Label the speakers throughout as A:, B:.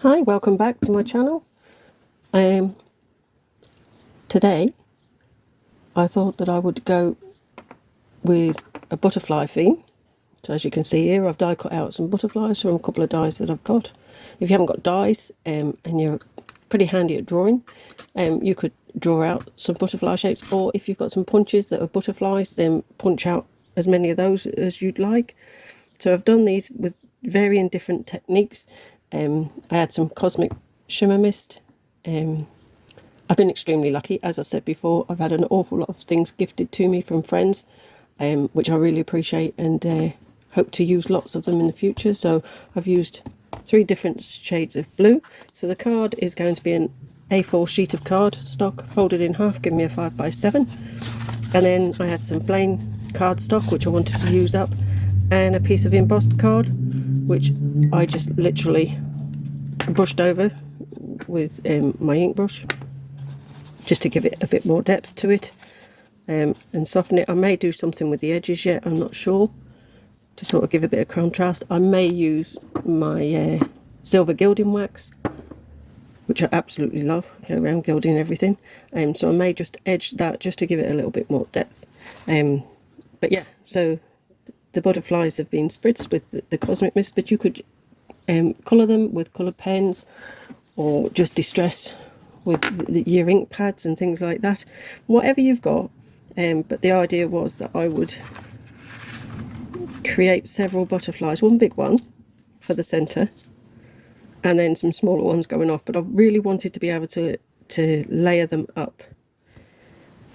A: Hi, welcome back to my channel. Today I thought that I would go with a butterfly theme. So as you can see here, I've die cut out some butterflies from a couple of dies that I've got. If you haven't got dies and you're pretty handy at drawing, you could draw out some butterfly shapes, or if you've got some punches that are butterflies, then punch out as many of those as you'd like. So I've done these with varying different techniques. I had some cosmic shimmer mist. I've been extremely lucky. As I said before, I've had an awful lot of things gifted to me from friends, which I really appreciate, and hope to use lots of them in the future. So I've used 3 different shades of blue. So the card is going to be an A4 sheet of card stock folded in half, giving me a 5x7. And then I had some plain cardstock, which I wanted to use up, and a piece of embossed card, which I just literally brushed over with my ink brush, just to give it a bit more depth to it, and soften it. I may do something with the edges yet, I'm not sure, to sort of give a bit of contrast. I may use my silver gilding wax, which I absolutely love, go around gilding everything, so I may just edge that just to give it a little bit more depth. But yeah, so the butterflies have been spritzed with the cosmic mist, but you could colour them with coloured pens, or just distress with your ink pads and things like that, whatever you've got. But the idea was that I would create several butterflies, one big one for the centre and then some smaller ones going off, but I really wanted to be able to layer them up,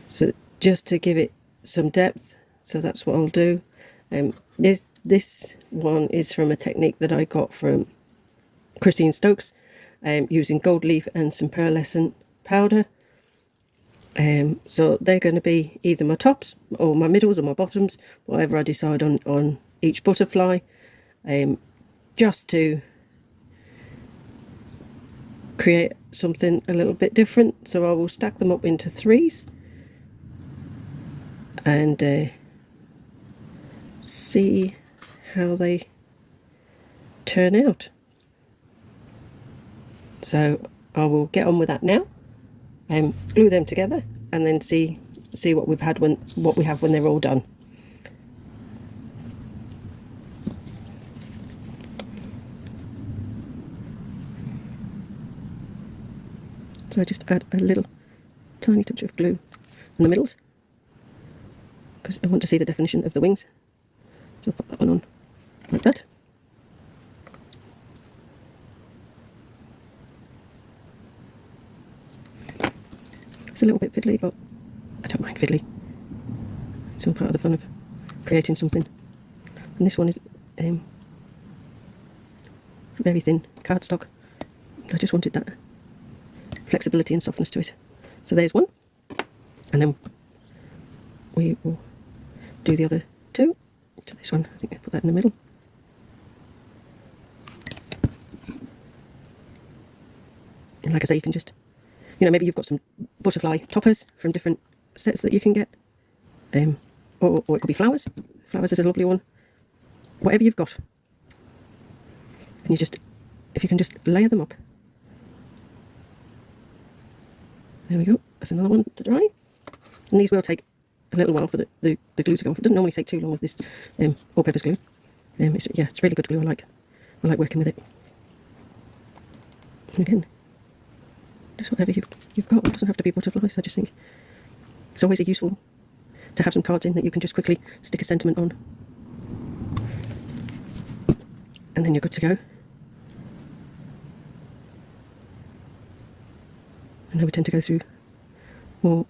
A: so just to give it some depth. So that's what I'll do. This one is from a technique that I got from Christine Stokes, using gold leaf and some pearlescent powder. So they're going to be either my tops or my middles or my bottoms, whatever I decide on each butterfly, just to create something a little bit different. So I will stack them up into 3s and see how they turn out. So I will get on with that now, glue them together, and then see what we have when they're all done. So I just add a little tiny touch of glue in the middles, because I want to see the definition of the wings. So I'll pop that one on like that. It's a little bit fiddly, but I don't mind fiddly. It's all part of the fun of creating something. And this one is very thin cardstock. I just wanted that flexibility and softness to it. So there's one, and then we will do the other 2. To this one, I think I put that in the middle. And like I say, you can just, maybe you've got some butterfly toppers from different sets that you can get, or it could be flowers. Flowers is a lovely one. Whatever you've got, and if you can just layer them up. There we go. That's another one to dry. And these will take a little while for the glue to go off. It doesn't normally take too long with this all-purpose glue. It's really good glue. I like working with it. And again, just whatever you've got. It doesn't have to be butterflies. I just think it's always useful to have some cards in that you can just quickly stick a sentiment on, and then you're good to go. I know we tend to go through more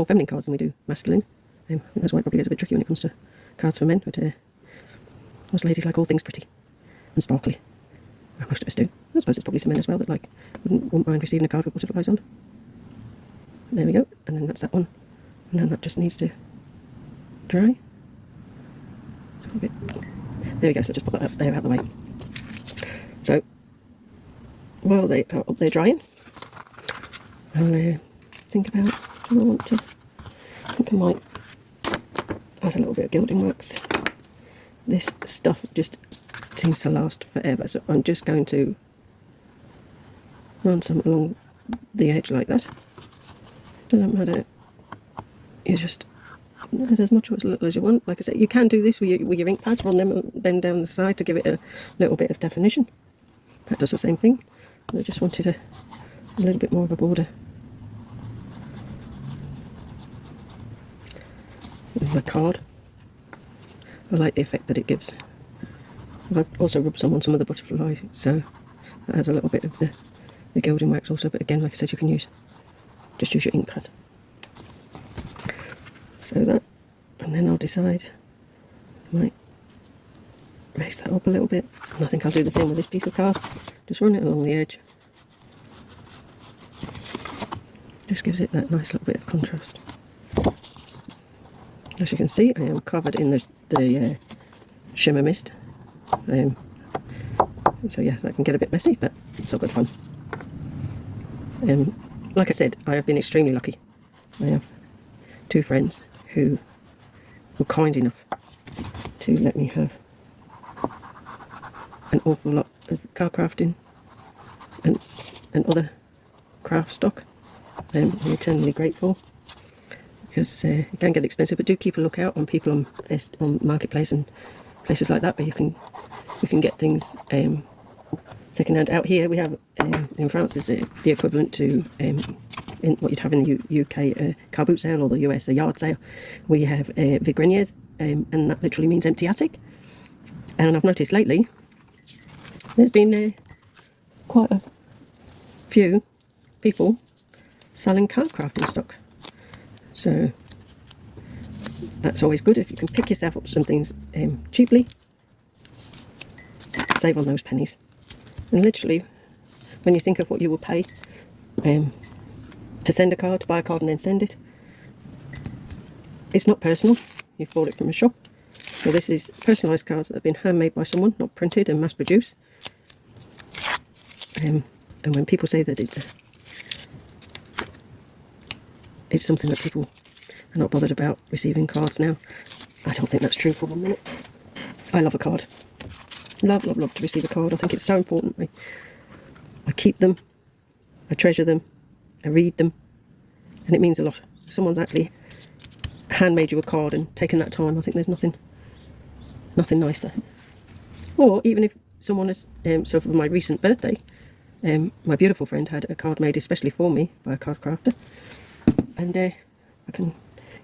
A: feminine cards than we do masculine. I think that's why it probably is a bit tricky when it comes to cards for men, but most ladies like all things pretty and sparkly. Well, most of us do. I suppose it's probably some men as well that wouldn't mind receiving a card with butterflies on. There we go, and then that's that one, and then that just needs to dry. There we go. So just put that up there out of the way. So while they are up there drying, I'll think about, I think I might add a little bit of gilding wax. This stuff just seems to last forever, so I'm just going to run some along the edge like that. Doesn't matter. You just add as much or as little as you want. Like I said, you can do this with your ink pads, run them down the side to give it a little bit of definition. That does the same thing. I just wanted a little bit more of a border. With my card. I like the effect that it gives. I've also rubbed some on some of the butterfly, so that has a little bit of the gilding wax also, but again, like I said, you can just use your ink pad. So that, and then I'll decide, I might raise that up a little bit, and I think I'll do the same with this piece of card. Just run it along the edge. Just gives it that nice little bit of contrast. As you can see, I am covered in the shimmer mist. So yeah, that can get a bit messy, but it's all good fun. Like I said, I have been extremely lucky. I have 2 friends who were kind enough to let me have an awful lot of card crafting and other craft stock. I'm eternally grateful, because it can get expensive, but do keep a lookout on people on Marketplace and places like that where you can get things second hand. Out here we have in France is the equivalent to in what you'd have in the UK a car boot sale, or the US a yard sale. We have vide greniers, and that literally means empty attic. And I've noticed lately there's been quite a few people selling card crafting stock. So that's always good if you can pick yourself up some things cheaply. Save on those pennies. And literally, when you think of what you will pay to send a card, to buy a card and then send it, it's not personal. You've bought it from a shop. So this is personalised cards that have been handmade by someone, not printed and mass produced. And when people say that it's something that people are not bothered about receiving cards now, I don't think that's true for 1 minute. I love a card. Love, love, love to receive a card. I think it's so important. I keep them, I treasure them, I read them, and it means a lot. If someone's actually handmade you a card and taken that time, I think there's nothing nicer. Or even if someone has, so for my recent birthday, my beautiful friend had a card made especially for me by a card crafter, and I can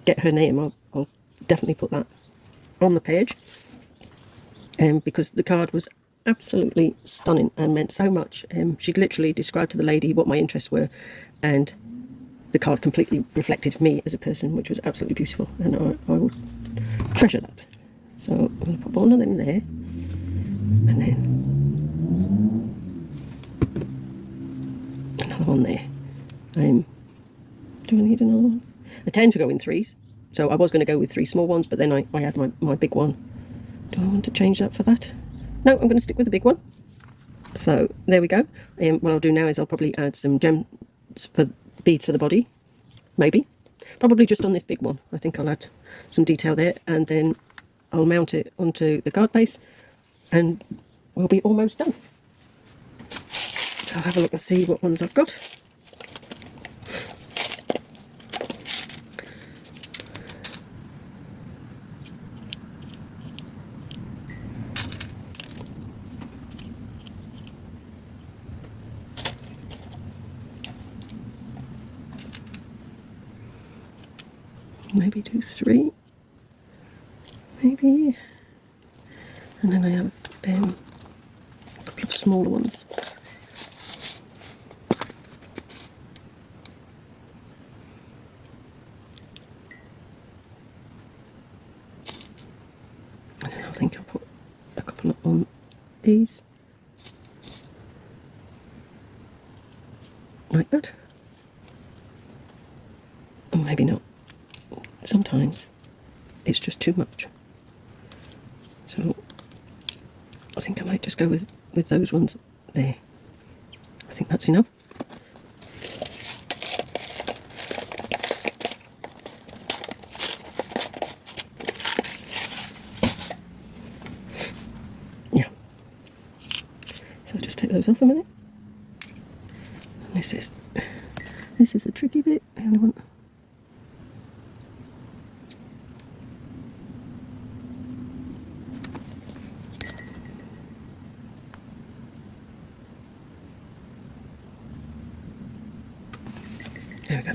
A: get her name. I'll definitely put that on the page, because the card was absolutely stunning and meant so much. She'd literally described to the lady what my interests were, and the card completely reflected me as a person, which was absolutely beautiful, and I will treasure that. So I'm going to put one of them there, and then another one there. Do I need another one? I tend to go in 3s, so I was going to go with 3 small ones, but then I had my big one. Do I want to change that for that? No, I'm going to stick with the big one. So there we go. What I'll do now is I'll probably add some gems for beads for the body, maybe. Probably just on this big one. I think I'll add some detail there, and then I'll mount it onto the card base, and we'll be almost done. So I'll have a look and see what ones I've got. Maybe do 3, maybe, and then I have a couple of smaller ones. And then I think I'll put a couple on these, like that, and maybe not. Sometimes it's just too much, so I think I might just go with those ones there. I think that's enough. Yeah, so just take those off a minute. This is a tricky bit. And I want there we go.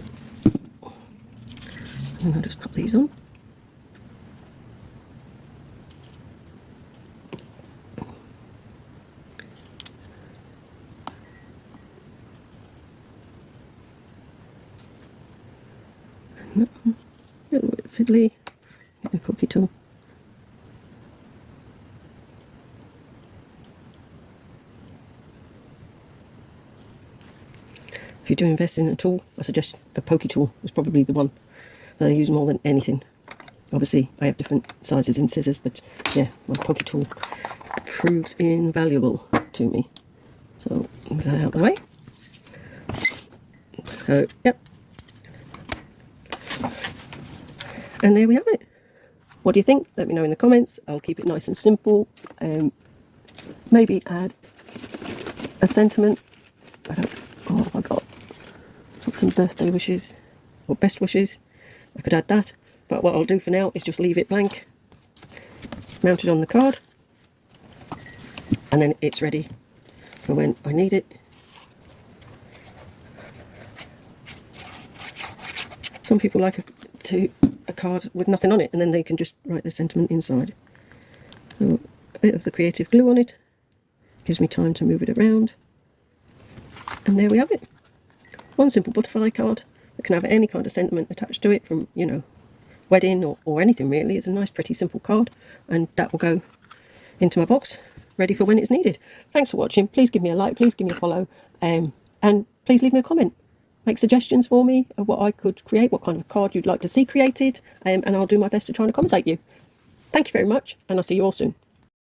A: And I'll just pop these on. A little bit fiddly. Get my pokey tool. If you do invest in a tool, I suggest a pokey tool is probably the one that I use more than anything. Obviously, I have different sizes in scissors, but yeah, my pokey tool proves invaluable to me. So, move that out of the way. So, yep. And there we have it. What do you think? Let me know in the comments. I'll keep it nice and simple. Maybe add a sentiment. Oh my god. Got some birthday wishes or best wishes. I could add that. But what I'll do for now is just leave it blank. Mounted on the card. And then it's ready for when I need it. Some people like a card with nothing on it, and then they can just write the sentiment inside. So a bit of the creative glue on it gives me time to move it around. And there we have it. One simple butterfly card that can have any kind of sentiment attached to it, from, you know, wedding or anything really. It's a nice, pretty simple card, and that will go into my box, ready for when it's needed. Thanks for watching. Please give me a like, please give me a follow, and please leave me a comment. Make suggestions for me of what I could create, what kind of card you'd like to see created, and I'll do my best to try and accommodate you. Thank you very much, and I'll see you all soon.